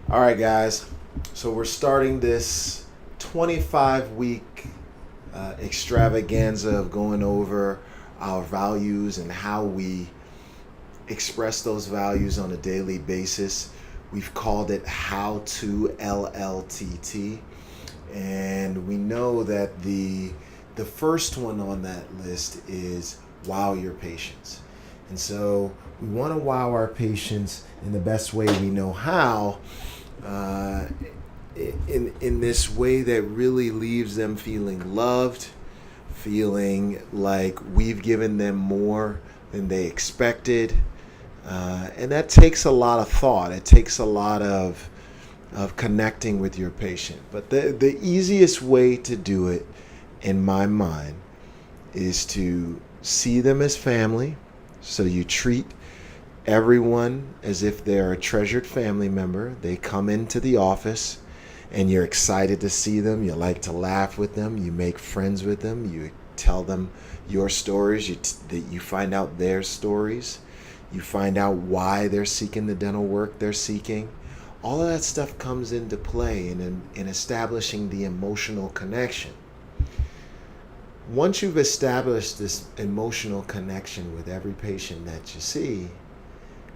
All right, guys. So we're starting this 25-week extravaganza of going over our values and how we express those values on a daily basis. We've called it How to LLTT, and we know that the first one on that list is wow your patients. And so we want to wow our patients in the best way we know how, uh, in this way that really leaves them feeling loved, feeling like we've given them more than they expected, and that takes a lot of thought. It takes a lot of connecting with your patient. But the easiest way to do it, in my mind, is to see them as family. So you treat everyone as if they're a treasured family member. They come into the office and you're excited to see them. You like to laugh with them. You make friends with them. You tell them your stories. That you find out their stories. You find out why they're seeking the dental work they're seeking. All of that stuff comes into play in establishing the emotional connection. Once you've established this emotional connection with every patient that you see,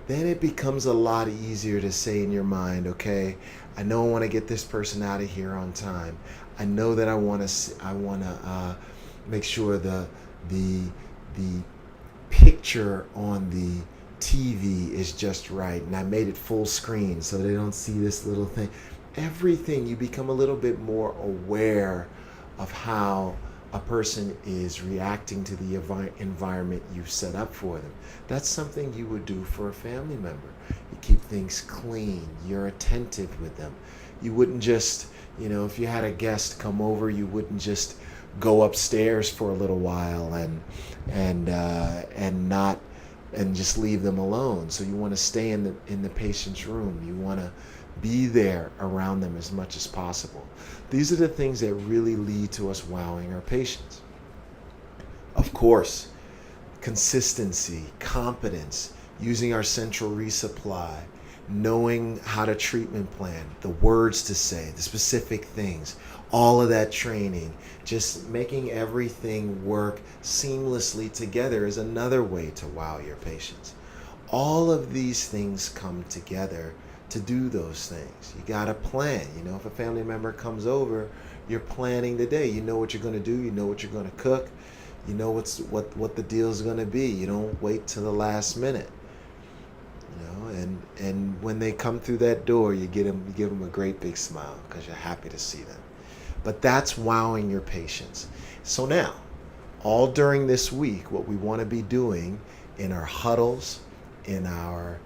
then it becomes a lot easier to say in your mind, okay, I know I want to get this person out of here on time. I know that I want to make sure the picture on the TV is just right, and I made it full screen so they don't see this little thing. Everything, you become a little bit more aware of how a person is reacting to the environment you've set up for them. That's something you would do for a family member. You keep things clean. You're attentive with them. You wouldn't just, if you had a guest come over, you wouldn't just go upstairs for a little while and not and just leave them alone. So you want to stay in the patient's room. You want to be there around them as much as possible. These are the things that really lead to us wowing our patients. Of course, consistency, competence, using our central resupply, knowing how to treatment plan, the words to say, the specific things, all of that training, just making everything work seamlessly together is another way to wow your patients. All of these things come together to do those things. You got to plan. If a family member comes over, you're planning the day. You know what you're going to do. You know what you're going to cook. You know what the deal is going to be. You don't wait till the last minute. And when they come through that door, you give them a great big smile because you're happy to see them. But that's wowing your patients. So now, all during this week, what we want to be doing in our huddles, in our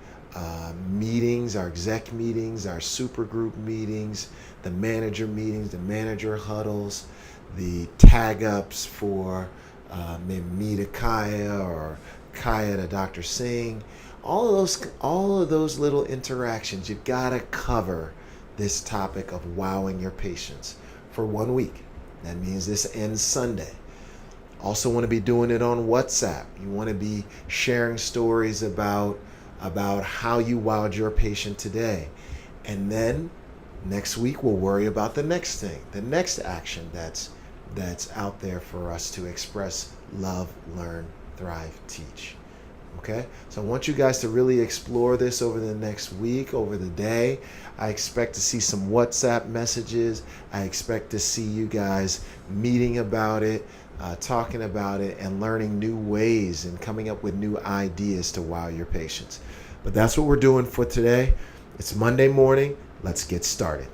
meetings, our exec meetings, our super group meetings, the manager meetings, the manager huddles, the tag ups for maybe me to Kaya or Kaya to Dr. Singh. All of those little interactions, you've got to cover this topic of wowing your patients for 1 week. That means this ends Sunday. Also want to be doing it on WhatsApp. You want to be sharing stories about how you wowed your patient today. And then next week we'll worry about the next thing, the next action that's out there for us to express love, learn, thrive, teach. Okay? So I want you guys to really explore this over the next week, over the day. I expect to see some WhatsApp messages. I expect to see you guys meeting about it, talking about it, and learning new ways and coming up with new ideas to wow your patients. But that's what we're doing for today. It's Monday morning. Let's get started.